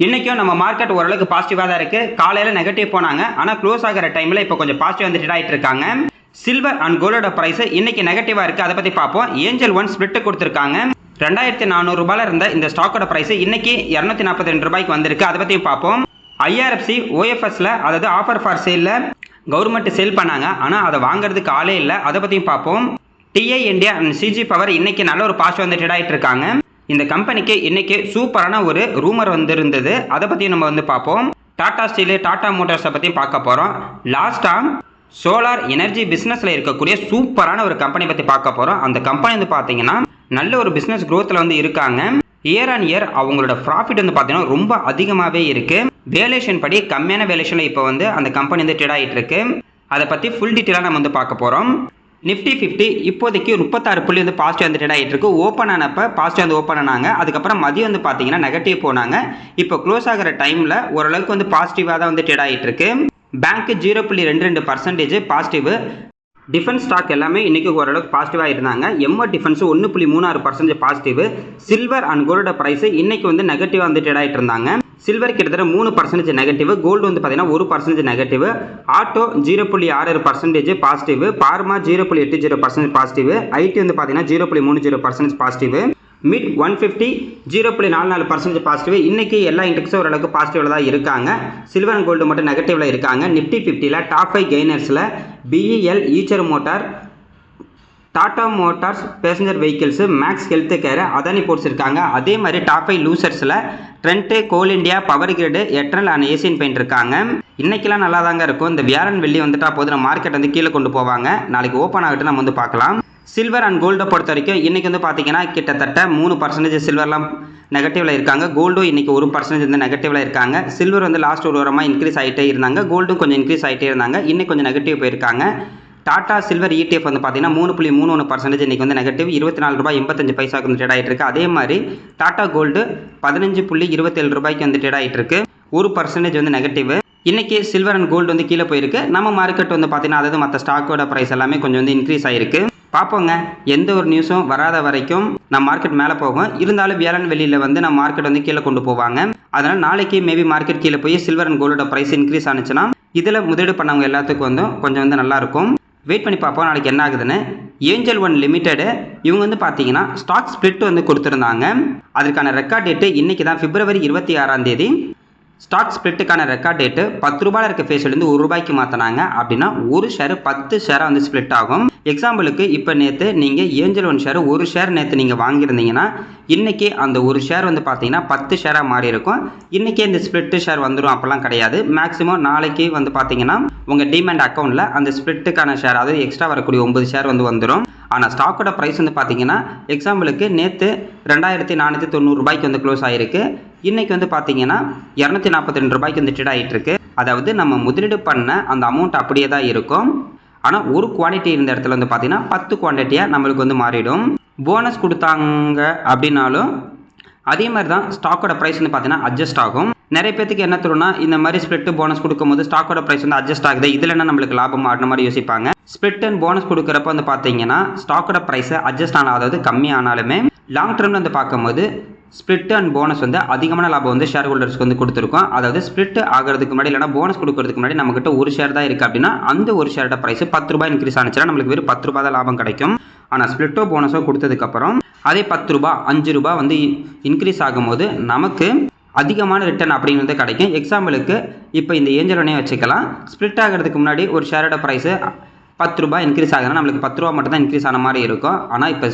இன்றைக்கும் நம்ம மார்க்கெட் ஓரளவுக்கு பாசிட்டிவாக தான் இருக்குது. காலையில் நெகட்டிவ் போனாங்க, ஆனால் க்ளோஸ் ஆகிற டைமில் இப்போ கொஞ்சம் பாசிட்டிவ் வந்துட்டு ஆகிட்டு இருக்காங்க. சில்வர் அண்ட் கோல்டோட ப்ரைஸ் இன்னைக்கு நெகட்டிவாக இருக்குது. அதை பற்றி பார்ப்போம். ஏஞ்சல் ஒன் ஸ்பிளிட் கொடுத்துருக்காங்க. 2400 ரூபாயில் இருந்த இந்த ஸ்டாக்கோட ப்ரைஸ் இன்னைக்கு 242 ரூபாய்க்கு வந்திருக்கு. அதை பற்றியும் பார்ப்போம். ஐஆர்எஃப்சி ஓஎஃப்எஸ்ல அதாவது ஆஃபர் ஃபார் சேலில் கவர்மெண்ட் சேல் பண்ணாங்க, ஆனால் அதை வாங்குறதுக்கு ஆளே இல்லை. அதை பற்றியும் பார்ப்போம். TI India and CG power இன்னைக்கு நல்ல ஒரு பாசிட்டிவ் வந்துட்டு ஆகிட்டு இருக்காங்க. இந்த கம்பெனிக்கு இன்னைக்கு சூப்பரான ஒரு ரூமர் வந்திருந்தது. அதை பற்றியும் நம்ம வந்து பார்ப்போம். டாடா ஸ்டீல், டாடா மோட்டார்ஸை பற்றியும் பார்க்க போகிறோம். லாஸ்ட்டாக சோலார் எனர்ஜி பிஸ்னஸில் இருக்கக்கூடிய சூப்பரான ஒரு கம்பெனி பற்றி பார்க்க போகிறோம். அந்த கம்பெனி வந்து பார்த்தீங்கன்னா நல்ல ஒரு பிஸ்னஸ் க்ரோத்தில் வந்து இருக்காங்க. இயர் ஆன் இயர் அவங்களோட ப்ராஃபிட் வந்து பார்த்தீங்கன்னா ரொம்ப அதிகமாகவே இருக்குது. வேலேஷன் படி கம்மியான வேலேஷனில் இப்போ வந்து அந்த கம்பெனி வந்து ட்ரேட் ஆகிட்டு இருக்கு. அதை பற்றி ஃபுல் டீட்டெயிலாக நம்ம வந்து பார்க்க போகிறோம். நிஃப்டி 50 இப்போதைக்கு 36 புள்ளி வந்து பாசிட்டிவ் வந்து ட்ரேட் ஆகிட்டு இருக்கு. ஓப்பன் ஆனப்போ பாசிட்டிவ் வந்து ஓப்பன் ஆனாங்க. அதுக்கப்புறம் மதியம் வந்து பார்த்தீங்கன்னா நெகட்டிவ் போனாங்க. இப்போ க்ளோஸ் ஆகிற டைமில் ஓரளவுக்கு வந்து பாசிட்டிவாக தான் வந்து ட்ரேட் ஆகிட்டு இருக்கு. Bank 0.22% positive. டிஃபென்ஸ் ஸ்டாக் எல்லாமே இன்றைக்கி ஓரளவுக்கு பாசிட்டிவாக இருந்தாங்க. MO defence 1.36% positive. Silver and கோல்டோட ப்ரைஸ் இன்னைக்கு வந்து நெகட்டிவாக வந்து ட்ரேட் ஆகிட்டு இருந்தாங்க. சில்வர் கிட்டத்தட்ட 3% நெகட்டிவ். கோல்டு வந்து பார்த்தீங்கன்னா 1% negative. Auto 0.66% positive. Pharma 0.80% positive. IT வந்து பார்த்தீங்கன்னா 0.30% பாசிட்டிவ். Mid 150 0.44% positive. இன்னைக்கு எல்லா இண்டெக்ஸும் ஓரளவுக்கு பாசிட்டிவ்ல தான் இருக்காங்க. சில்வர் அண்ட் கோல்டு மட்டும் நெகட்டிவ்ல இருக்காங்க. நிஃப்டி 50ல டாப் 5 கெய்னர்ஸில் BEL, Eicher Motor, Tata Motors passenger vehicles, Max Health Care, Adani ports இருக்காங்க. அதே மாதிரி டாப் 5 லூசர்ஸில் Trent, Coal India, Power Grid, எட்ரல் அண்ட் ஏசியன் பெயிண்ட் இருக்காங்க. இன்னைக்கெல்லாம் நல்லா தாங்க இருக்கும். இந்த வியாழன் வெள்ளி வந்துட்டா போது நம்ம மார்க்கெட் வந்து கீழே கொண்டு போவாங்க. நாளைக்கு ஓப்பன் ஆகிட்டு நம்ம வந்து பார்க்கலாம். சில்வர் அண்ட் கோல்டை பொறுத்த வரைக்கும் இன்றைக்கி வந்து பார்த்தீங்கன்னா கிட்டத்தட்ட 3% சில்வர்லாம் நெகட்டிவில் இருக்காங்க. கோல்டும் இன்றைக்கி 1% வந்து நெகட்டிவில் இருக்காங்க. சில்வர் வந்து லாஸ்ட் ஒரு வாரமாக இன்க்ரீஸ் ஆகிட்டே இருந்தாங்க. கோல்டும் கொஞ்சம் இன்க்ரீஸ் ஆகிட்டே இருந்தாங்க. இன்னைக்கு கொஞ்சம் நெகட்டிவ் போயிருக்காங்க. டாடா சில்வர் ETF வந்து பார்த்தீங்கன்னா 3.31% இன்றைக்கி வந்து நெகட்டிவ். 24 ரூபாய் 85 பைசாக்கு வந்து ட்ரேட் ஆகிட்டு இருக்கு. அதே மாதிரி டாடா கோல்டு 15.27 ரூபாய்க்கு வந்து ட்ரேட் ஆகிட்டு இருக்கு. 1% வந்து நெகட்டிவ். இன்றைக்கி சில்வர் அண்ட் கோல்டு வந்து கீழே போயிருக்கு. நம்ம மார்க்கெட் வந்து பார்த்தீங்கன்னா அதாவது மற்ற ஸ்டாக்கோட ப்ரைஸ் எல்லாமே கொஞ்சம் வந்து இன்க்ரீஸ் ஆகிருக்கு. பார்ப்போங்க, எந்த ஒரு நியூஸும் வராத வரைக்கும் நம்ம மார்க்கெட் மேலே போகும். இருந்தாலும் வியாழன் வெளியில் வந்து நம்ம மார்க்கெட் வந்து கீழே கொண்டு போவாங்க. அதனால் நாளைக்கு மேபி மார்க்கெட் கீழே போய் சில்வர் அண்ட் கோல்டோட ப்ரைஸ் இன்க்ரீஸ் ஆனிச்சுன்னா இதில் முதலீடு பண்ணவங்க எல்லாத்துக்கும் வந்து கொஞ்சம் வந்து நல்லாயிருக்கும். வெயிட் பண்ணி பார்ப்போம் நாளைக்கு என்ன ஆகுதுன்னு. ஏஞ்சல் ஒன் லிமிடெட் இவங்க வந்து பார்த்தீங்கன்னா ஸ்டாக் ஸ்பிளிட் வந்து கொடுத்துருந்தாங்க. அதுக்கான ரெக்கார்ட் டேட்டு இன்றைக்கி தான் February 26 ஸ்டாக் ஸ்பிளிட்டுக்கான ரெக்கார்ட் டேட்டு 10 ரூபாயில் இருக்க ஃபேஸ்லேருந்து 1 ரூபாய்க்கு மாற்றினாங்க. அப்படின்னா ஒரு ஷேர் 10 ஷேராக வந்து ஸ்பிளிட் ஆகும். எக்ஸாம்பிளுக்கு இப்போ நேற்று நீங்கள் ஏஞ்சல் ஒன் ஷேர் ஒரு ஷேர் நேற்று நீங்கள் வாங்கியிருந்தீங்கன்னா இன்றைக்கி அந்த ஒரு ஷேர் வந்து பார்த்தீங்கன்னா 10 ஷேராக மாறி இருக்கும். இன்றைக்கி இந்த ஸ்பிளிட்டு ஷேர் வந்துடும் அப்படிலாம் கிடையாது. மேக்ஸிமம் நாளைக்கு வந்து பார்த்தீங்கன்னா உங்கள் டிமேண்ட் அக்கௌண்ட்டில் அந்த ஸ்பிளிட்டுக்கான ஷேர் அதாவது எக்ஸ்ட்ரா வரக்கூடிய 9 ஷேர் வந்து வந்துடும். ஆனால் ஸ்டாக்கோட ப்ரைஸ் வந்து பார்த்தீங்கன்னா எக்ஸாம்பிளுக்கு நேற்று 2490 ரூபாய்க்கு வந்து க்ளோஸ் ஆகிருக்கு. இன்றைக்கி வந்து பார்த்தீங்கன்னா 242 ரூபாய்க்கு வந்து ட்ரேட் ஆகிட்டு இருக்கு. அதாவது நம்ம முதலீடு பண்ண அந்த அமௌண்ட் அப்படியே தான் இருக்கும். ஆனால் ஒரு குவான்டிட்டி இருந்த இடத்துல வந்து பார்த்தீங்கன்னா 10 குவான்டிட்டியாக நம்மளுக்கு வந்து மாறிடும். போனஸ் கொடுத்தாங்க அப்படின்னாலும் அதே மாதிரி தான் ஸ்டாக்கோட ப்ரைஸ் வந்து பார்த்தீங்கன்னா அட்ஜஸ்ட் ஆகும். நிறைய பேருக்கு என்ன தரும்னா இந்த மாதிரி ஸ்பிளிட் போனஸ் கொடுக்கும்போது ஸ்டாக்கோட ப்ரைஸ் வந்து அட்ஜஸ்ட் ஆகுது, இதில் என்ன நம்மளுக்கு லாபம் ஆடுற மாதிரி யோசிப்பாங்க. ஸ்பிளிட் அண்ட் போனஸ் கொடுக்குறப்ப வந்து பார்த்தீங்கன்னா ஸ்டாக்கோட ப்ரைஸ் அட்ஜஸ்ட் ஆனால் அதாவது கம்மி ஆனாலுமே லாங் டர்மில் வந்து பார்க்கும்போது ஸ்பிளிட் அண்ட் போனஸ் வந்து அதிகமான லாபம் வந்து ஷேர் ஹோல்டர்ஸ்க்கு வந்து கொடுத்துருக்கோம். அதாவது ஸ்பிளிட் ஆகிறதுக்கு முன்னாடி இல்லைனா போனஸ் கொடுக்கறதுக்கு முன்னாடி நம்மகிட்ட ஒரு ஷேர் தான் இருக்குது அப்படின்னா அந்த ஒரு ஷேரோட ப்ரைஸ் 10 ரூபாய் இன்க்ரீஸ் ஆனிச்சுன்னா நம்மளுக்கு வெறும் 10 ரூபாய் தான் லாபம் கிடைக்கும். ஆனால் ஸ்பிளிட்டோ போனஸோ கொடுத்ததுக்கப்புறம் அதே 10 ரூபாய் 5 ரூபாய் வந்து இன்க்ரீஸ் ஆகும்போது நமக்கு அதிகமான ரிட்டர்ன் அப்படின்னு வந்து கிடைக்கும். எக்ஸாம்பிளுக்கு இப்போ இந்த ஏஞ்சல் ஒன்னே வச்சுக்கலாம். ஸ்பிளிட் ஆகிறதுக்கு முன்னாடி ஒரு ஷேரோட ப்ரைஸு 10 ரூபாய் இன்க்ரீஸ் ஆகுதுன்னா நம்மளுக்கு 10 ரூபா மட்டும் தான் இன்க்ரீஸ் ஆன மாதிரி இருக்கும். ஆனால் இப்போ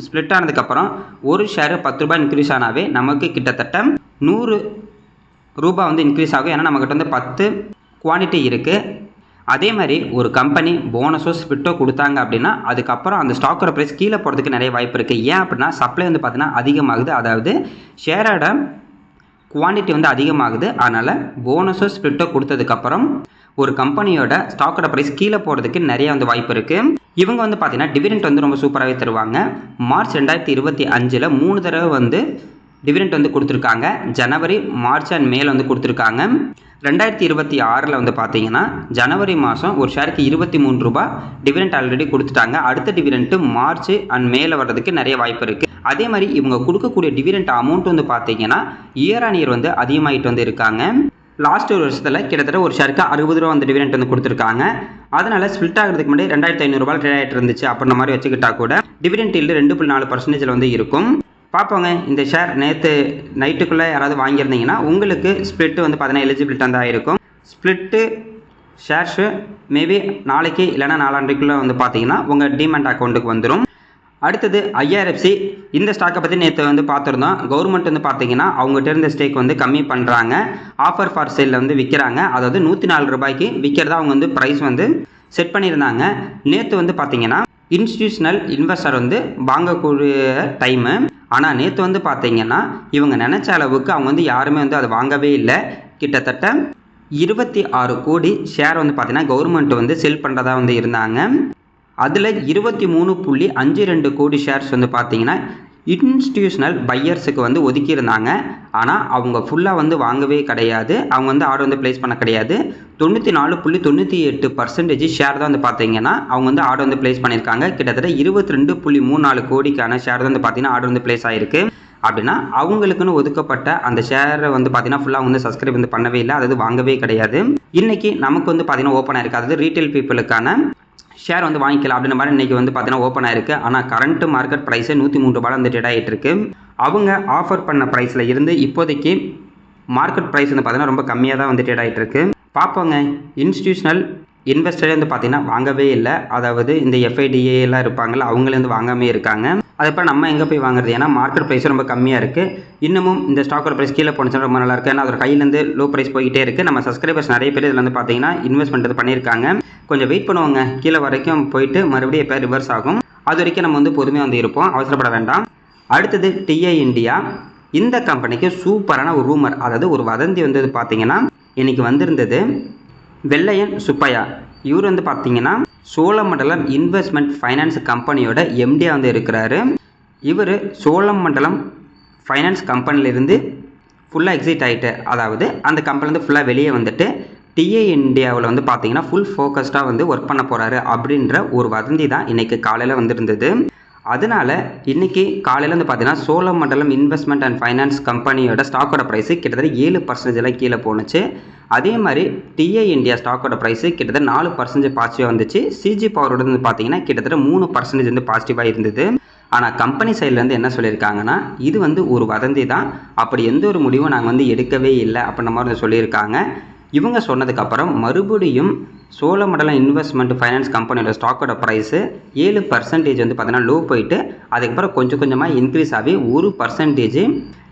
ஸ்பிளிட் ஆனதுக்கப்புறம் ஒரு ஷேரு 10 ரூபாய் இன்க்ரீஸ் ஆனாவே நமக்கு கிட்டத்தட்ட 100 ரூபாய் வந்து இன்க்ரீஸ் ஆகும். ஏன்னா நம்மக்கிட்ட வந்து 10 குவான்டிட்டி இருக்குது. அதே மாதிரி ஒரு கம்பெனி போனஸோ ஸ்பிளிட்டோ கொடுத்தாங்க அப்படின்னா அதுக்கப்புறம் அந்த ஸ்டாக்கோட ப்ரைஸ் கீழே போகிறதுக்கு நிறைய வாய்ப்பு இருக்குது. ஏன் அப்படின்னா சப்ளை வந்து பார்த்தீங்கன்னா அதிகமாகுது, அதாவது ஷேரோட குவான்டிட்டி வந்து அதிகமாகுது. அதனால் போனஸோ ஸ்பிளிட்டோ கொடுத்ததுக்கப்புறம் ஒரு கம்பெனியோட ஸ்டாக்கோட ப்ரைஸ் கீழே போகிறதுக்கு நிறைய வந்து வாய்ப்பு இருக்குது. இவங்க வந்து பார்த்தீங்கன்னா டிவிடெண்ட் வந்து ரொம்ப சூப்பராகவே தருவாங்க. மார்ச் 2025 3 தடவை வந்து டிவிடெண்ட் வந்து கொடுத்துருக்காங்க. ஜனவரி, மார்ச் அண்ட் மேல வந்து கொடுத்துருக்காங்க. 2026 வந்து பார்த்தீங்கன்னா ஜனவரி மாதம் ஒரு ஷேருக்கு 23 ரூபாய் டிவிடெண்ட் ஆல்ரெடி கொடுத்துட்டாங்க. அடுத்த டிவிடெண்ட்டு மார்ச் அண்ட் மேல வர்றதுக்கு நிறைய வாய்ப்பு இருக்குது. அதே மாதிரி இவங்க கொடுக்கக்கூடிய டிவிடெண்ட் அமௌண்ட் வந்து பார்த்தீங்கன்னா இயர் ஆன் இயர் வந்து அதிகமாகிட்டு வந்து இருக்காங்க. லாஸ்ட் ஒரு வருஷத்தில் கிட்டத்தட்ட ஒரு ஷேருக்கு 60 ரூபா வந்து டிவிடெண்ட் வந்து கொடுத்துருக்காங்க. அதனால் ஸ்பிளிட் ஆகிறதுக்கு முன்னாடி 2500 ட்ரேட் ஆகிட்டு இருந்துச்சு அப்படின்ற மாதிரி வச்சுக்கிட்டா கூட டிவிடெண்ட் ஈல்டு 2.4% வந்து இருக்கும். பார்ப்போங்க, இந்த ஷேர் நேற்று நைட்டுக்குள்ளே யாராவது வாங்கியிருந்தீங்கன்னா உங்களுக்கு ஸ்பிளிட்டு வந்து பார்த்தீங்கன்னா எலிஜிபிலிட்டி வந்து ஆகிருக்கும். ஸ்பிளிட்டு ஷேர்ஸு மேபி நாளைக்கு இல்லைனா நாளாண்டுக்குள்ளே வந்து பார்த்தீங்கன்னா உங்கள் டிமெண்ட் அக்கௌண்ட்டுக்கு வந்துடும். அடுத்தது IRFC. இந்த ஸ்டாக்கை பற்றி நேற்று வந்து பார்த்துருந்தோம். கவர்மெண்ட் வந்து பார்த்தீங்கன்னா அவங்ககிட்ட இருந்த ஸ்டேக் வந்து கம்மி பண்ணுறாங்க. ஆஃபர் ஃபார் சேலில் வந்து விற்கிறாங்க. அதாவது 104 ரூபாய்க்கு விற்கிறதா அவங்க வந்து ப்ரைஸ் வந்து செட் பண்ணியிருந்தாங்க. நேற்று வந்து பார்த்தீங்கன்னா இன்ஸ்டிடியூஷனல் இன்வெஸ்டர் வந்து வாங்கக்கூடிய டைமு. ஆனால் நேற்று வந்து பார்த்தீங்கன்னா இவங்க நினச்ச அளவுக்கு அவங்க வந்து யாருமே வந்து அதை வாங்கவே இல்லை. கிட்டத்தட்ட 26 கோடி ஷேர் வந்து பார்த்தீங்கன்னா கவர்மெண்ட் வந்து செல் பண்ணுறதா வந்து இருந்தாங்க. அதில் 23.52 கோடி ஷேர்ஸ் வந்து பார்த்தீங்கன்னா இன்ஸ்டிடியூஷனல் பையர்ஸுக்கு வந்து ஒதுக்கியிருந்தாங்க. ஆனால் அவங்க ஃபுல்லாக வந்து வாங்கவே கிடையாது. அவங்க வந்து ஆர்டர் வந்து ப்ளேஸ் பண்ண கிடையாது. 94.98% ஷேர் தான் வந்து பார்த்தீங்கன்னா அவங்க வந்து ஆர்டர் வந்து ப்ளேஸ் பண்ணியிருக்காங்க. கிட்டத்தட்ட 22.34 கோடிக்கான ஷேர் தான் வந்து பார்த்தீங்கன்னா ஆர்டர் வந்து ப்ளேஸ் ஆகிருக்கு. அப்படின்னா அவங்களுக்குன்னு ஒதுக்கப்பட்ட அந்த ஷேரை வந்து பார்த்தீங்கன்னா ஃபுல்லாக வந்து சப்ஸ்கிரைப் வந்து பண்ணவே இல்லை, அதாவது வாங்கவே கிடையாது. இன்றைக்கி நமக்கு வந்து பார்த்தீங்கன்னா ஓப்பன் ஆயிருக்கு. அதாவது ரீட்டைல் பீப்புளுக்கான ஷேர் வந்து வாங்கிக்கலாம் அப்படின்ற மாதிரி இன்றைக்கி வந்து பார்த்தீங்கன்னா ஓப்பன் ஆயிருக்கு. ஆனால் கரண்ட் மார்க்கெட் ப்ரைஸே 103 ரூபாய் வந்து ட்ரேட் ஆகிட்டு இருக்கு. அவங்க ஆஃபர் பண்ண ப்ரைஸில் இருந்து இப்போதைக்கு மார்க்கெட் ப்ரைஸ் வந்து பார்த்தீங்கன்னா ரொம்ப கம்மியாக தான் வந்து ட்ரேட் ஆகிட்டு இருக்கு. பார்ப்போங்க, இன்ஸ்டிடியூஷனல் இன்வெஸ்டரே வந்து பார்த்தீங்கன்னா வாங்கவே இல்லை. அதாவது இந்த FIDA எல்லாம் இருப்பாங்கள்ல, அவங்களே வந்து வாங்காமே இருக்காங்க. அதுக்கப்புறம் நம்ம எங்கே போய் வாங்குறது? ஏன்னா மார்க்கெட் ப்ரைஸ் ரொம்ப கம்மியாக இருக்குது. இன்னமும் இந்த ஸ்டாக்கோட ப்ரைஸ் கீழே போனுச்சுன்னா ரொம்ப நல்லா இருக்குது. ஏன்னா அதோட கையிலேருந்து லோ ப்ரைஸ் போய்கிட்டே இருக்குது. நம்ம சப்ஸ்கிரைபர்ஸ் நிறைய பேர் இதில் வந்து பார்த்தீங்கன்னா இன்வெஸ்ட்மெண்ட் பண்ணியிருக்காங்க. கொஞ்சம் வெயிட் பண்ணுவாங்க, கீழே வரைக்கும் போயிட்டு மறுபடியும் எப்போ ரிவர்ஸ் ஆகும். அது வரைக்கும் நம்ம வந்து பொறுமையாக வந்து இருப்போம், அவசரப்பட வேண்டாம். அடுத்தது TI இந்தியா. இந்த கம்பெனிக்கு சூப்பரான ஒரு ரூமர், அதாவது ஒரு வதந்தி வந்து பார்த்தீங்கன்னா இன்றைக்கி வந்திருந்தது. வெள்ளையன் சுப்பையா இவர் வந்து பார்த்தீங்கன்னா சோழமண்டலம் இன்வெஸ்ட்மெண்ட் ஃபைனான்ஸ் கம்பெனியோட MD-யாக வந்து இருக்கிறாரு. இவர் சோழமண்டலம் ஃபைனான்ஸ் கம்பெனிலேருந்து ஃபுல்லாக எக்ஸிட் ஆகிட்டு, அதாவது அந்த கம்பெனிலேருந்து ஃபுல்லாக வெளியே வந்துட்டு TI இந்தியாவில் வந்து பார்த்தீங்கன்னா ஃபுல் ஃபோக்கஸ்டாக வந்து ஒர்க் பண்ண போகிறாரு அப்படின்ற ஒரு வதந்தி தான் இன்றைக்கி காலையில் வந்துருந்தது. அதனால் இன்றைக்கி காலையில் வந்து பார்த்தீங்கன்னா சோழமண்டலம் இன்வெஸ்ட்மெண்ட் அண்ட் ஃபைனான்ஸ் கம்பெனியோட ஸ்டாக்கோட ப்ரைஸு கிட்டத்தட்ட 7% கீழே போணுச்சு. அதே மாதிரி TI இந்தியா ஸ்டாக்கோட ப்ரைஸு கிட்டத்தட்ட 4% பாசிட்டிவாக வந்துச்சு. CG பவரோட வந்து பார்த்தீங்கன்னா கிட்டத்தட்ட 3% வந்து பாசிட்டிவாக இருந்தது. ஆனால் கம்பெனி சைட்லேருந்து என்ன சொல்லியிருக்காங்கன்னா இது வந்து ஒரு வதந்தி தான், அப்படி எந்த ஒரு முடிவும் நாங்கள் வந்து எடுக்கவே இல்லை அப்படின்ற மாதிரி வந்து சொல்லியிருக்காங்க. இவங்க சொன்னதுக்கப்புறம் மறுபடியும் சோழமண்டலம் இன்வெஸ்ட்மெண்ட் ஃபைனான்ஸ் கம்பெனியோட ஸ்டாக்கோட ப்ரைஸு 7% வந்து பார்த்தீங்கன்னா லோ போயிட்டு அதுக்கப்புறம் கொஞ்சம் கொஞ்சமாக இன்க்ரீஸ் ஆகி 1%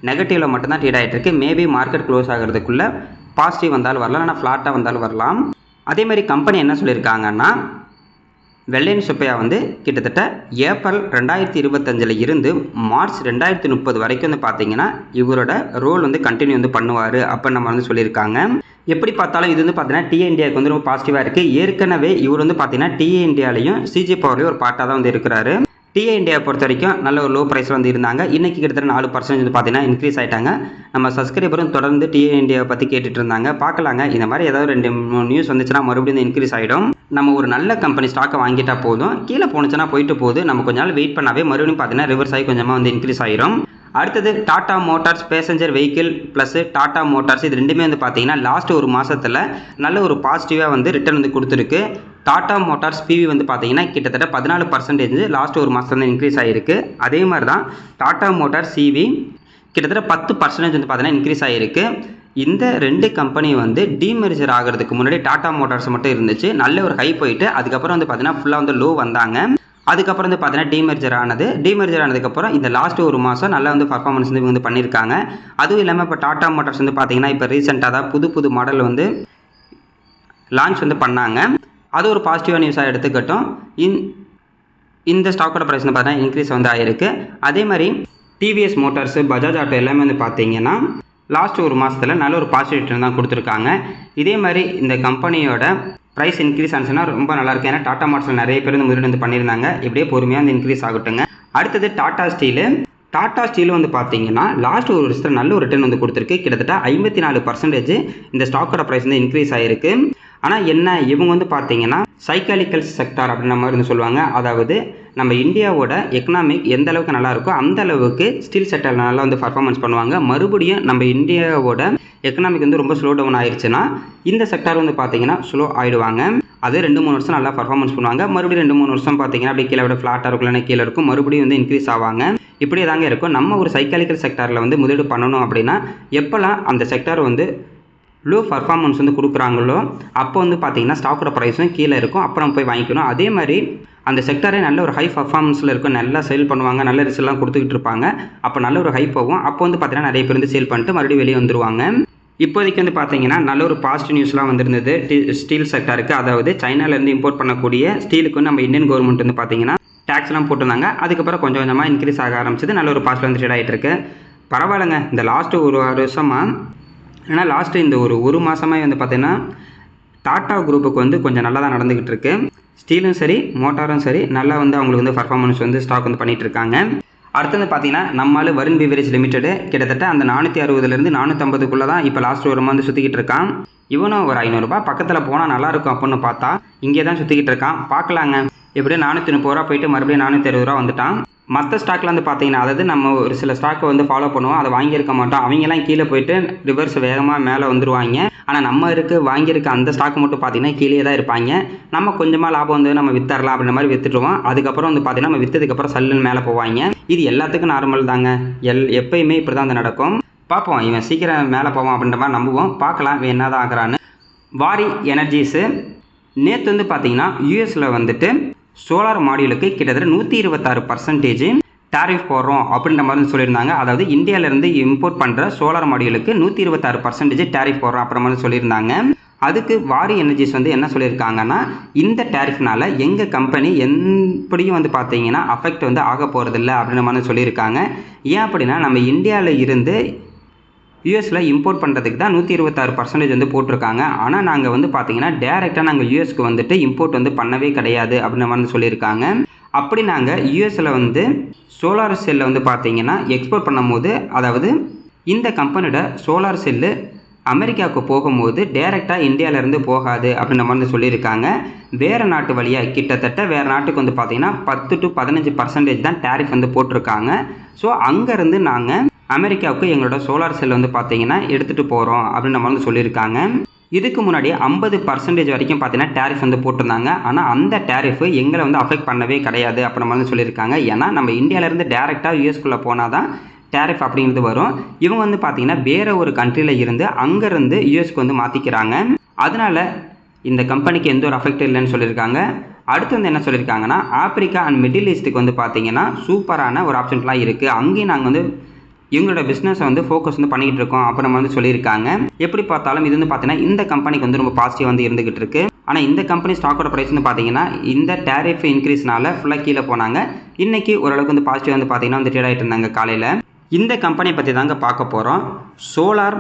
நெகட்டிவில் மட்டும்தான் ட்ரேட் ஆகிட்டு இருக்கு. மேபி மார்க்கெட் க்ளோஸ் ஆகிறதுக்குள்ளே பாசிட்டிவ் வந்தாலும் வரலாம், ஆனால் ஃப்ளாட்டாக வந்தாலும் வரலாம். அதேமாதிரி கம்பெனி என்ன சொல்லியிருக்காங்கன்னா வெள்ளையன் சுப்பையா வந்து கிட்டத்தட்ட ஏப்ரல் 2025 இருந்து மார்ச் 2030 வரைக்கும் வந்து பார்த்தீங்கன்னா இவரோட ரோல் வந்து கண்டினியூ வந்து பண்ணுவார் அப்படின்னு நம்ம வந்து சொல்லியிருக்காங்க. எப்படி பார்த்தாலும் இது வந்து பார்த்தீங்கன்னா TI இந்தியாவுக்கு வந்து ரொம்ப பாசிட்டிவாக இருக்குது. ஏற்கனவே இவர் வந்து பார்த்தீங்கன்னா TI இந்தியாலையும் CG பவர்லையும் ஒரு பார்ட்டாக தான் வந்து இருக்கிறாரு. TI இந்தியாவை பொறுத்த வரைக்கும் நல்ல ஒரு லோ ப்ரைஸில் வந்து இருந்தாங்க. இன்றைக்கி கிட்டத்தட்ட 4% வந்து பார்த்தீங்கன்னா இன்க்ரீஸ் ஆகிட்டாங்க. நம்ம சப்ஸ்கிரைபரும் தொடர்ந்து TI இந்தியாவை பற்றி கேட்டுட்டு இருந்தாங்க. பார்க்கலாங்க, இந்த மாதிரி ஏதாவது 2-3 நியூஸ் வந்துச்சுன்னா மறுபடியும் இன்க்ரீஸ் ஆகிடும். நம்ம ஒரு நல்ல கம்பெனி ஸ்டாக்கை வாங்கிட்டா போதும், கீழே போணுச்சுன்னா போயிட்டு போகுது, நம்ம கொஞ்ச நாள் வெயிட் பண்ணாவே மறுபடியும் பார்த்தீங்கன்னா ரிவர்ஸ் ஆகி கொஞ்சமாக வந்து இன்க்ரீஸ் ஆகிடும். அடுத்தது Tata Motors passenger vehicle plus Tata Motors, இது ரெண்டுமே வந்து பார்த்தீங்கன்னா லாஸ்ட் ஒரு மாதத்தில் நல்ல ஒரு பாசிட்டிவாக வந்து ரிட்டர்ன் வந்து கொடுத்துருக்கு. டாடா மோட்டார்ஸ் PV வந்து பார்த்தீங்கன்னா கிட்டத்தட்ட 14% லாஸ்ட் ஒரு மாதம் வந்து இன்க்ரீஸ் ஆகிருக்கு. அதே மாதிரி தான் டாடா மோட்டார்ஸ் CV கிட்டத்தட்ட 10% வந்து பார்த்தீங்கன்னா இன்க்ரீஸ் ஆகிருக்கு. இந்த ரெண்டு கம்பெனி வந்து டீமெர்ஜர் ஆகிறதுக்கு முன்னாடி டாடா மோட்டார்ஸ் மட்டும் இருந்துச்சு, நல்ல ஒரு ஹை போயிட்டு அதுக்கப்புறம் வந்து பார்த்தீங்கன்னா ஃபுல்லாக வந்து லோ வந்தாங்க. அதுக்கப்புறம் வந்து பார்த்தீங்கன்னா டீமெர்ஜர் ஆனதுக்கப்புறம் இந்த லாஸ்ட் ஒரு மாதம் நல்லா வந்து பர்ஃபார்மன்ஸ் வந்து இவங்க வந்து பண்ணியிருக்காங்க. அதுவும் இல்லாமல் இப்போ டாடா மோட்டார்ஸ் வந்து பார்த்தீங்கன்னா இப்போ ரீசெண்டாக தான் புது மாடல் வந்து லான்ச் வந்து பண்ணாங்க. அது ஒரு பாசிட்டிவாக நியூஸாக எடுத்துக்கட்டும். இந்த ஸ்டாக்கோட ப்ரைஸ் வந்து பார்த்தீங்கன்னா இன்க்ரீஸ் வந்து ஆகிருக்கு. அதே மாதிரி TVS மோட்டார்ஸு, பஜாஜ் ஆட்டோ எல்லாமே வந்து பார்த்தீங்கன்னா லாஸ்ட் ஒரு மாதத்தில் நல்ல ஒரு பாசிட்டிவ் ரிட்டர்ன் தான் கொடுத்துருக்காங்க. இதே மாதிரி இந்த கம்பெனியோட ப்ரைஸ் இன்க்ரீஸ் ஆனிச்சுன்னா ரொம்ப நல்லாயிருக்கு. ஏன்னா டாடா மோட்டார்ஸில் நிறைய பேர் வந்து முதலீடு வந்து பண்ணியிருந்தாங்க. இப்படியே பொறுமையாக வந்து இன்க்ரீஸ் ஆகட்டுங்க. அடுத்தது டாடா ஸ்டீலு. டாடா ஸ்டீல் வந்து பார்த்தீங்கன்னா லாஸ்ட் ஒரு வருஷத்தில் நல்ல ஒரு ரிட்டர்ன் வந்து கொடுத்துருக்கு. கிட்டத்தட்ட 54% இந்த ஸ்டாக்கோட ப்ரைஸ் வந்து இன்க்ரீஸ் ஆகிருக்கு. ஆனால் என்ன இவங்க வந்து பார்த்தீங்கன்னா சைக்காலிக்கல் செக்டார் அப்படின்ற மாதிரி வந்து சொல்லுவாங்க. அதாவது நம்ம இந்தியாவோட எக்கனாமிக் எந்த அளவுக்கு நல்லா இருக்கோ அந்த அளவுக்கு ஸ்டீல் செக்டார் நல்லா வந்து பர்ஃபார்மன்ஸ் பண்ணுவாங்க. மறுபடியும் நம்ம இந்தியாவோட எக்கனாமிக் வந்து ரொம்ப ஸ்லோ டவுன் ஆயிடுச்சுன்னா இந்த செக்டார் வந்து பார்த்தீங்கன்னா ஸ்லோ ஆகிடுவாங்க. அது 2-3 வருஷம் நல்லா பர்ஃபார்மன்ஸ் பண்ணுவாங்க. மறுபடியும் 2-3 வருஷம் பார்த்தீங்கன்னா அப்படி கீழே விட ஃப்ளாட்டாக இருக்கும்னா கீழே இருக்கும், மறுபடியும் வந்து இன்க்ரீஸ் ஆவாங்க. இப்படியே தாங்க இருக்கும். நம்ம ஒரு சைக்காலிக்கல் செக்டாரில் வந்து முதலீடு பண்ணணும் அப்படின்னா எப்போல்லாம் அந்த செக்டார் வந்து லோ பர்ஃபார்மன்ஸ் வந்து கொடுக்குறாங்களோ அப்போ வந்து பார்த்தீங்கன்னா ஸ்டாக்கோட ப்ரைஸும் கீழே இருக்கும். அப்புறம் போய் வாங்கிக்கணும். அதே மாதிரி அந்த செக்டாரே நல்ல ஒரு ஹை பர்ஃபார்மன்ஸில் இருக்கும், நல்லா சேல் பண்ணுவாங்க, நல்ல ரிசல்ட்லாம் கொடுத்துக்கிட்டு இருப்பாங்க. அப்போ நல்ல ஒரு ஹை போகும். அப்போ வந்து பார்த்தீங்கன்னா நிறைய பேர் வந்து சேல் பண்ணிட்டு மறுபடியும் வெளியே வந்துருவாங்க. இப்போதைக்கு வந்து பார்த்தீங்கன்னா நல்ல ஒரு பாசிட்டிவ் நியூஸ்லாம் வந்திருந்தது ஸ்டீல் செக்டாருக்கு. அதாவது சைனாலேருந்து இம்போர்ட் பண்ணக்கூடிய ஸ்டீலுக்கு வந்து நம்ம இந்தியன் கவர்மெண்ட் வந்து பார்த்தீங்கன்னா டேக்ஸ்லாம் போட்டிருந்தாங்க. அதுக்கப்புறம் கொஞ்சம் கொஞ்சமாக இன்க்ரீஸ் ஆக ஆரம்பிச்சது. நல்ல ஒரு பாசிட்டிவ் வந்து ட்ரேட் ஆகிட்டு இருக்கு. பரவாயில்லைங்க. இந்த லாஸ்ட்டு ஒரு வருஷமாக ஏன்னா லாஸ்ட்டு இந்த ஒரு மாதமாக வந்து பார்த்தீங்கன்னா டாடா குரூப்புக்கு வந்து கொஞ்சம் நல்லா தான் நடந்துக்கிட்டு இருக்கு. ஸ்டீலும் சரி மோட்டாரும் சரி நல்லா வந்து அவங்களுக்கு வந்து பர்ஃபார்மன்ஸ் வந்து ஸ்டாக் வந்து பண்ணிகிட்டு இருக்காங்க. அடுத்தது பார்த்தீங்கன்னா நம்மளால் வருண் பிவரேஜ் லிமிடெட் கிட்டத்தட்ட அந்த 460லேருந்து 450க்குள்ளே தான் இப்போ லாஸ்ட் ஒரு வந்து சுற்றிக்கிட்டு இருக்கான். இவனும் ஒரு 500 ரூபாய் பக்கத்தில் போனால் நல்லாயிருக்கும் அப்படின்னு பார்த்தா இங்கே தான் சுற்றிக்கிட்டு இருக்கான். பார்க்கலாங்க. எப்படியும் 430 ரூபா போயிட்டு மறுபடியும் 460 ரூபா வந்துட்டான். மற்ற ஸ்டாக்கில் வந்து பார்த்தீங்கன்னா அதாவது நம்ம ஒரு சில ஸ்டாக்கை வந்து ஃபாலோ பண்ணுவோம், அதை வாங்கியிருக்க மாட்டோம். அவங்கெல்லாம் கீழே போயிட்டு ரிவர்ஸ் வேகமாக மேலே வந்துடுவாங்க. ஆனால் நம்ம வாங்கியிருக்க அந்த ஸ்டாக் மட்டும் பார்த்தீங்கன்னா கீழே தான் இருப்பாங்க. நம்ம கொஞ்சமாக லாபம் வந்து நம்ம வித்தரலாம் அப்படின்ற மாதிரி வித்துட்டுருவோம். அதுக்கப்புறம் வந்து பார்த்தீங்கன்னா நம்ம விற்றதுக்கப்புறம் சல்லுன்னு மேலே போவாங்க. இது எல்லாத்துக்கும் நார்மல் தாங்க. எப்பயுமே இப்படி தான் வந்து நடக்கும். பார்ப்போம், இவன் சீக்கிரம் மேலே போவான் அப்படின்ற மாதிரி நம்புவோம். பார்க்கலாம் இவன் என்ன தான் ஆகிறான்னு. வாரி எனர்ஜிஸு நேற்று வந்து பார்த்தீங்கன்னா யூஎஸில் வந்துட்டு சோலார் மாடியூலுக்கு கிட்டத்தட்ட 126% டேரிஃப் போடுறோம் அப்படின்ற மாதிரி சொல்லியிருந்தாங்க. அதாவது இந்தியாவிலேருந்து இம்போர்ட் பண்ணுற சோலார் மாடியூலுக்கு 126% டேரிஃப் போடுறோம் அப்புறம் மாதிரி சொல்லியிருந்தாங்க. அதுக்கு வாரி எனர்ஜிஸ் வந்து என்ன சொல்லியிருக்காங்கன்னா இந்த டேரிஃப்னால எங்கள் கம்பெனி எப்படியும் வந்து பார்த்தீங்கன்னா அஃபெக்ட் வந்து ஆக போகிறதில்ல அப்படின்ற மாதிரி சொல்லியிருக்காங்க. ஏன் அப்படின்னா நம்ம இந்தியாவில் இருந்து யூஎஸில் இம்போர்ட் பண்ணுறதுக்கு தான் 126% வந்து போட்டிருக்காங்க. ஆனால் நாங்கள் வந்து பார்த்தீங்கன்னா டேரெக்டாக நாங்கள் யூஎஸ்க்கு வந்துட்டு இம்போர்ட் வந்து பண்ணவே கிடையாது அப்படின்ற மாதிரி சொல்லியிருக்காங்க. அப்படி நாங்கள் யூஎஸில் வந்து சோலார் செல்லை வந்து பார்த்தீங்கன்னா எக்ஸ்போர்ட் பண்ணும்போது அதாவது இந்த கம்பெனியோட சோலார் செல்லு அமெரிக்காவுக்கு போகும்போது டேரெக்டாக இந்தியாவிலேருந்து போகாது அப்படின்ற மாதிரி சொல்லியிருக்காங்க. வேறு நாட்டு வழியாக கிட்டத்தட்ட வேறு நாட்டுக்கு வந்து பார்த்தீங்கன்னா 10 to 15% தான் டேரிஃப் வந்து போட்டிருக்காங்க. ஸோ அங்கேருந்து நாங்கள் அமெரிக்காவுக்கு எங்களோட சோலார் செல் வந்து பார்த்தீங்கன்னா எடுத்துகிட்டு போகிறோம் அப்படின்ற மாதிரி சொல்லியிருக்காங்க. இதுக்கு முன்னாடி 50% வரைக்கும் பார்த்தீங்கன்னா டேரிஃப் வந்து போட்டிருந்தாங்க. ஆனால் அந்த டேரிஃப் எங்களை வந்து அஃபெக்ட் பண்ணவே கிடையாது அப்படின்ற மாதிரி சொல்லியிருக்காங்க. ஏன்னா நம்ம இந்தியாவிலேருந்து டேரெக்டாக யூஎஸ்குள்ளே போனால் தான் டேரிஃப் அப்படிங்கிறது வரும். இவங்க வந்து பார்த்தீங்கன்னா வேறு ஒரு கண்ட்ரியில் இருந்து அங்கேருந்து யூஎஸ்க்கு வந்து மாற்றிக்கிறாங்க. அதனால் இந்த கம்பெனிக்கு எந்த ஒரு அஃபெக்ட் இல்லைன்னு சொல்லியிருக்காங்க. அடுத்து வந்து என்ன சொல்லியிருக்காங்கன்னா ஆப்பிரிக்கா அண்ட் மிடில் ஈஸ்ட்டுக்கு வந்து பார்த்தீங்கன்னா சூப்பரான ஒரு ஆப்ஷன்ஸ்லாம் இருக்குது. அங்கேயும் நாங்கள் வந்து இவங்களோட பிஸ்னஸை வந்து ஃபோக்கஸ் வந்து பண்ணிக்கிட்டு இருக்கோம் அப்புறம் வந்து சொல்லியிருக்காங்க. எப்படி பார்த்தாலும் இது வந்து பார்த்தீங்கன்னா இந்த கம்பெனிக்கு வந்து ரொம்ப பாசிட்டிவ் வந்து இருந்துகிட்டு இருக்கு. ஆனால் இந்த கம்பெனி ஸ்டாக்கோட ப்ரைஸ் வந்து பார்த்தீங்கன்னா இந்த டேரிஃப் இன்க்ரீஸ்னால ஃபுல்லாக கீழே போனாங்க. இன்றைக்கி ஓரளவுக்கு வந்து பாசிட்டிவ் வந்து பார்த்தீங்கன்னா வந்து ட்ரேட் ஆகிட்டு இருந்தாங்க காலையில். இந்த கம்பெனியை பற்றி தாங்க பார்க்க போகிறோம். சோலார்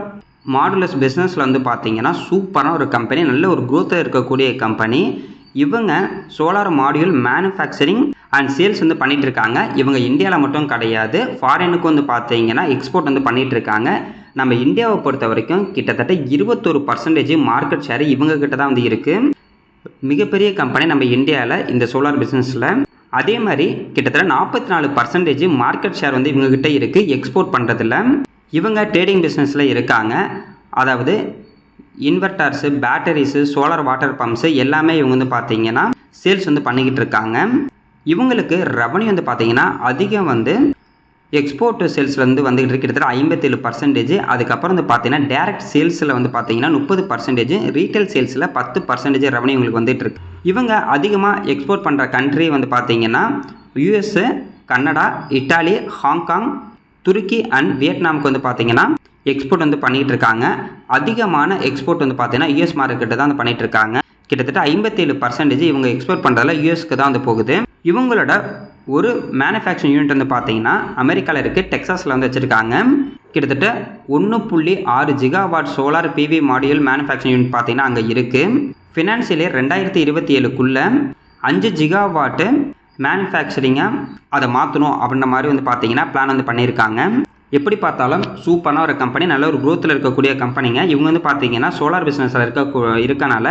மாடுலஸ் பிஸ்னஸில் வந்து பார்த்தீங்கன்னா சூப்பரான ஒரு கம்பெனி, நல்ல ஒரு க்ரோத்தில் இருக்கக்கூடிய கம்பெனி. இவங்க solar module manufacturing and sales வந்து பண்ணிகிட்டு இருக்காங்க. இவங்க இந்தியாவில் மட்டும் கிடையாது, ஃபாரினுக்கு வந்து பார்த்தீங்கன்னா எக்ஸ்போர்ட் வந்து பண்ணிகிட்டு இருக்காங்க. நம்ம இந்தியாவை பொறுத்த வரைக்கும் கிட்டத்தட்ட 21% மார்க்கெட் ஷேர் இவங்க கிட்ட தான் வந்து இருக்குது. மிகப்பெரிய கம்பெனி நம்ம இந்தியாவில் இந்த சோலார் பிஸ்னஸில். அதே மாதிரி கிட்டத்தட்ட 44% மார்க்கெட் ஷேர் வந்து இவங்ககிட்ட இருக்குது எக்ஸ்போர்ட் பண்ணுறதுல. இவங்க ட்ரேடிங் பிஸ்னஸில் இருக்காங்க. அதாவது இன்வெர்டர்ஸு, பேட்டரிஸு, சோலார் வாட்டர் பம்ப்ஸு எல்லாமே இவங்க வந்து பார்த்தீங்கன்னா சேல்ஸ் வந்து பண்ணிக்கிட்டு இருக்காங்க. இவங்களுக்கு ரெவன்யூ வந்து பார்த்தீங்கன்னா அதிகம் வந்து எக்ஸ்போர்ட் சேல்ஸில் வந்து வந்துகிட்டு இருக்கு, கிட்டத்தட்ட 57%. அதுக்கப்புறம் வந்து பார்த்தீங்கன்னா டேரக்ட் சேல்ஸில் வந்து பார்த்தீங்கன்னா 30%, ரீட்டைல் சேல்ஸில் 10% ரெவன்யூ இவங்களுக்கு வந்துட்டு இருக்கு. இவங்க அதிகமாக எக்ஸ்போர்ட் பண்ணுற கண்ட்ரி வந்து பார்த்தீங்கன்னா யூஎஸ்ஸு, கனடா, இட்டாலி, ஹாங்காங், துருக்கி அண்ட் வியட்நாமுக்கு வந்து பார்த்தீங்கன்னா எக்ஸ்போர்ட் வந்து பண்ணிகிட்டு இருக்காங்க. அதிகமான எக்ஸ்போர்ட் வந்து பார்த்தீங்கன்னா யூஎஸ் மார்க்கெட்டு தான் வந்து பண்ணிகிட்டு இருக்காங்க. கிட்டத்தட்ட 57% இவங்க எக்ஸ்போர்ட் பண்ணுறதுல யூஎஸ்க்கு தான் வந்து போகுது. இவங்களோட ஒரு மேனுஃபேக்சரிங் யூனிட் வந்து பார்த்தீங்கன்னா அமெரிக்காவில் இருக்குது, டெக்ஸாஸில் வந்து வச்சுருக்காங்க. கிட்டத்தட்ட 1.6 gigawatt solar PV module manufacturing unit பார்த்தீங்கன்னா அங்கே இருக்குது. ஃபினான்ஷியல் இயர் 2027க்குள்ளே 5 ஜிகாவாட்டு மேனுஃபேக்சரிங்காக அதை மாற்றணும் அப்படின்ற மாதிரி வந்து பார்த்தீங்கன்னா பிளான் வந்து பண்ணியிருக்காங்க. எப்படி பார்த்தாலும் சூப்பரான ஒரு கம்பெனி, நல்ல ஒரு க்ரோத்தில் இருக்கக்கூடிய கம்பெனிங்க. இவங்க வந்து பார்த்தீங்கன்னா சோலார் பிஸ்னஸில் இருக்கனால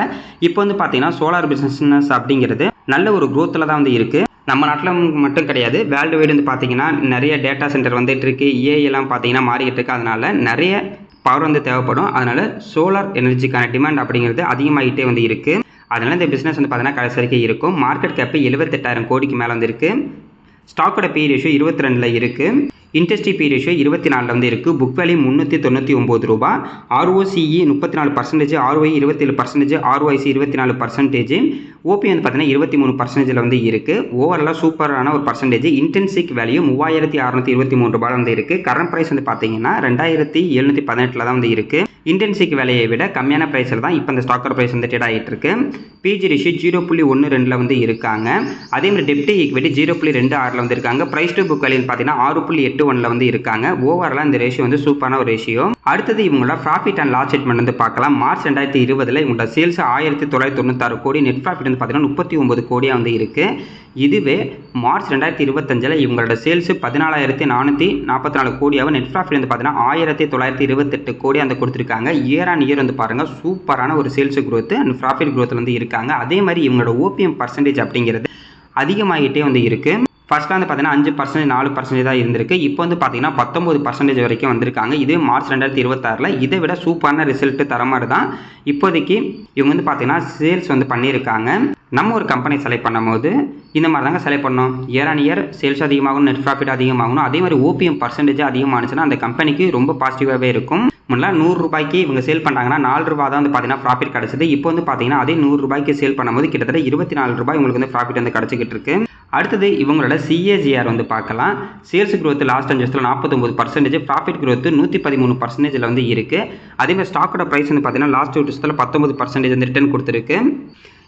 இப்போ வந்து பார்த்தீங்கன்னா சோலார் பிஸ்னஸ் அப்படிங்கிறது நல்ல ஒரு க்ரோத்தில் தான் வந்து இருக்குது. நம்ம நாட்டில் மட்டும் கிடையாது, வேர்ல்டு வைடு வந்து பார்த்தீங்கன்னா நிறைய டேட்டா சென்டர் வந்துட்டு இருக்கு, ஏஐலாம் பார்த்தீங்கன்னா மாறிக்கிட்டு இருக்கு. அதனால நிறைய பவர் வந்து தேவைப்படும். அதனால சோலார் எனர்ஜிக்கான டிமாண்ட் அப்படிங்கிறது அதிகமாகிட்டே வந்து இருக்குது. அதனால இந்த பிஸ்னஸ் வந்து பார்த்தீங்கன்னா கடைசி வரைக்கும் இருக்கும். மார்க்கெட் கேப் 78,000 கோடிக்கு மேலே வந்து இருக்குது. ஸ்டாக்கோட பி ரேஷியோ 22 இருக்குது. இன்ட்ரெஸ்ட் பி ரேஷியோ 24 வந்து இருக்குது. புக் வேல்யூ 399 ரூபா. ROCE 34%, ROI 27%, ROIC 24%, ஓபி வந்து பார்த்தீங்கன்னா 23% வந்து இருக்குது. ஓவராலாக சூப்பரான ஒரு பர்சன்டேஜ். இன்டென்சிக் வேல்யூ 3623 ரூபாய் வந்து இருக்குது. கரண்ட் ப்ரைஸ் வந்து பார்த்தீங்கன்னா 2718 தான் வந்து இருக்குது. இன்டென்சிக் வேலையை விட கம்மியான ப்ரைஸில் தான் இப்போ இந்த ஸ்டாக்கர் ப்ரைஸ் வந்து ட்ரேட் ஆகிட்டு இருக்கு. பிஜி ரேஷியோ 0.12 வந்து இருக்காங்க. அதே மாதிரி டெப்ட் ஈக்விட்டி 0.26 வந்து இருக்காங்க. ப்ரைஸ் டு புக் வேல்யூ பார்த்தீங்கன்னா 6.81 வந்து இருக்காங்க. ஓவராலாக இந்த ரேஷியோ வந்து சூப்பரான ஒரு ரேஷியோ. அடுத்தது இவங்களோட ப்ராஃபிட் அண்ட் லாஸ் ஸ்டேட்மெண்ட் வந்து பார்க்கலாம். மார்ச் 2020 இவங்களோட சேல்ஸ் 1996 கோடி, நெட் ப்ராஃபிட் வந்து பார்த்தீங்கன்னா 39 கோடியாக வந்து இருக்குது. இதுவே மார்ச் 2025 இவங்களோட சேல்ஸ் 14,444 கோடியாகவும், நெட் ப்ராஃபிட் வந்து பார்த்தீங்கன்னா 1928 கோடி வந்து கொடுத்துருக்காங்க. இயர் ஆன் இயர் வந்து பாருங்கள் சூப்பரான ஒரு சேல்ஸ் growth அண்ட் ப்ராஃபிட் growthல வந்து இருக்காங்க. அதே மாதிரி இவங்களோட ஓபிஎம் பர்சன்டேஜ் அப்படிங்கிறது அதிகமாகிட்டே வந்து இருக்குது. ஃபர்ஸ்ட்ல வந்து பார்த்தீங்கன்னா 5%, 4% தான் இருந்திருக்கு. இப்போ வந்து பார்த்தீங்கன்னா 19% வரைக்கும் வந்திருக்காங்க. இது மார்ச் 2026 இதை விட சூப்பரான ரிசல்ட் தர மாதிரி தான் இப்போதைக்கு இவங்க வந்து பார்த்தீங்கன்னா சேல்ஸ் வந்து பண்ணியிருக்காங்க. நம்ம ஒரு கம்பெனி செலக்ட் பண்ணும்போது இந்த மாதிரி தாங்க செலக்ட் பண்ணோம். இயர் ஆன் இயர் சேல்ஸ் அதிகமாகணும், நெட் ப்ராஃபிட் அதிகமாகணும், அதே மாதிரி ஓபிஎம் பர்சன்டேஜ் அதிகமானுச்சுன்னா அந்த கம்பெனிக்கு ரொம்ப பாசிட்டிவாகவே இருக்கும். முன்னாடி 100 ரூபாய்க்கு இவங்க சேல் பண்ணாங்கன்னா 4 ரூபா தான் வந்து பார்த்தீங்கன்னா ப்ராஃபிட் கிடச்சிது. இப்போ வந்து பார்த்தீங்கன்னா அதே 100 ரூபாய்க்கு சேல் பண்ணும்போது கிட்டத்தட்ட 24 ரூபாய் உங்களுக்கு வந்து ப்ராஃபிட் வந்து கிடச்சிக்கிட்டு இருக்கு. அடுத்தது இவங்களோட சிஏஜிஆர் வந்து பார்க்கலாம். சேல்ஸ் growth லாஸ்ட் 5 வருஷத்தில் 49%, ப்ராஃபிட் growth 113% வந்து இருக்குது. அதே மாதிரி ஸ்டாக்கோட ப்ரைஸ் வந்து பார்த்தீங்கன்னா லாஸ்ட் 2 வருஷத்தில் 19% வந்து ரிட்டர்ன் கொடுத்துருக்கு.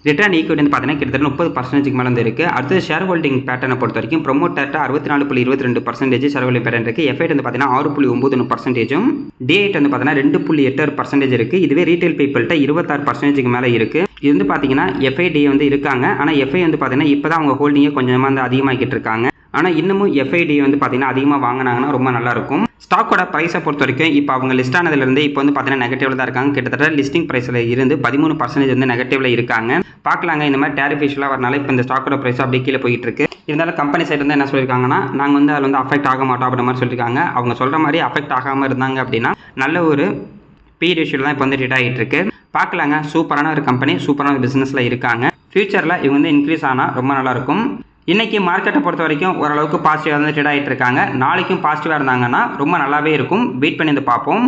ரிட்டர்ன் ஈக்விட்டி வந்து பார்த்தீங்கன்னா கிட்டத்தட்ட 30% மேலே வந்து இருக்குது. அடுத்தது ஷேர் ஹோல்டிங் பேட்டர்னை பொறுத்த வரைக்கும் ப்ரொமோட்டர்ட்ட 64.22% ஷேர் ஹோல்டிங் பேட்டர்ன் இருக்குது. எஃப்ஐட் வந்து பார்த்தீங்கன்னா 6.91%, டிஐட் வந்து பார்த்தீங்கன்னா 2.86% இருக்குது. இதுவே ரீட்டைல் பீப்பிள்கிட்ட 26% மேலே இருக்குது. இது வந்து பார்த்தீங்கன்னா எஃப்ஐடி வந்து இருக்காங்க. ஆனால் எஃப்ஐ வந்து பார்த்தீங்கன்னா இப்போ தான் அவங்க ஹோல்டிங்கே கொஞ்சமாக வந்து அதிகமாகிட்டு இருக்காங்க. ஆனால் இன்னமும் எஃப்ஐடி வந்து பார்த்தீங்கன்னா அதிகமாக வாங்கினாங்கன்னா ரொம்ப நல்லாயிருக்கும். ஸ்டாக்கோட ப்ரைஸை பொறுத்த வரைக்கும் இப்போ அவங்க லிஸ்ட் ஆனதுலேருந்து இப்போ வந்து பார்த்தீங்கன்னா நெகட்டிவ்ல தான் இருக்காங்க. கிட்டத்தட்ட லிஸ்டிங் ப்ரைஸில் இருந்து 13% வந்து நெகட்டிவ்ல இருக்காங்க. பார்க்கலாங்க, இந்த மாதிரி டேரிஃப் இஷ்யூலாம் வரனால இப்போ இந்த ஸ்டாக்கோட ப்ரைஸ் அப்படியே கீழே போயிட்டு இருக்கு. இருந்தாலும் கம்பெனி சைடு வந்து என்ன சொல்லியிருக்காங்கன்னா, நாங்கள் வந்து அதில் வந்து அஃபெக்ட் ஆக மாட்டோம் அப்படின்ற மாதிரி சொல்லியிருக்காங்க. அவங்க சொல்கிற மாதிரி அஃபெக்ட் ஆகாமல் இருந்தாங்க அப்படின்னா நல்ல ஒரு பி ரேஷியோவில் தான் இப்போ வந்து ட்ரேட் ஆகிட்டு இருக்கு. பார்க்கலாங்க, சூப்பரான ஒரு கம்பெனி, சூப்பரான ஒரு பிஸ்னஸில் இருக்காங்க. ஃபியூச்சரில் இவங்க வந்து இன்க்ரீஸ் ஆனால் ரொம்ப நல்லாயிருக்கும். இன்றைக்கி மார்க்கெட்டை பொறுத்த வரைக்கும் ஓரளவுக்கு பாசிட்டிவாக வந்து ட்ரேட் ஆகிட்டு இருக்காங்க. நாளைக்கும் பாசிட்டிவாக இருந்தாங்கன்னா ரொம்ப நல்லாவே இருக்கும். வெயிட் பண்ணி வந்து பார்ப்போம்.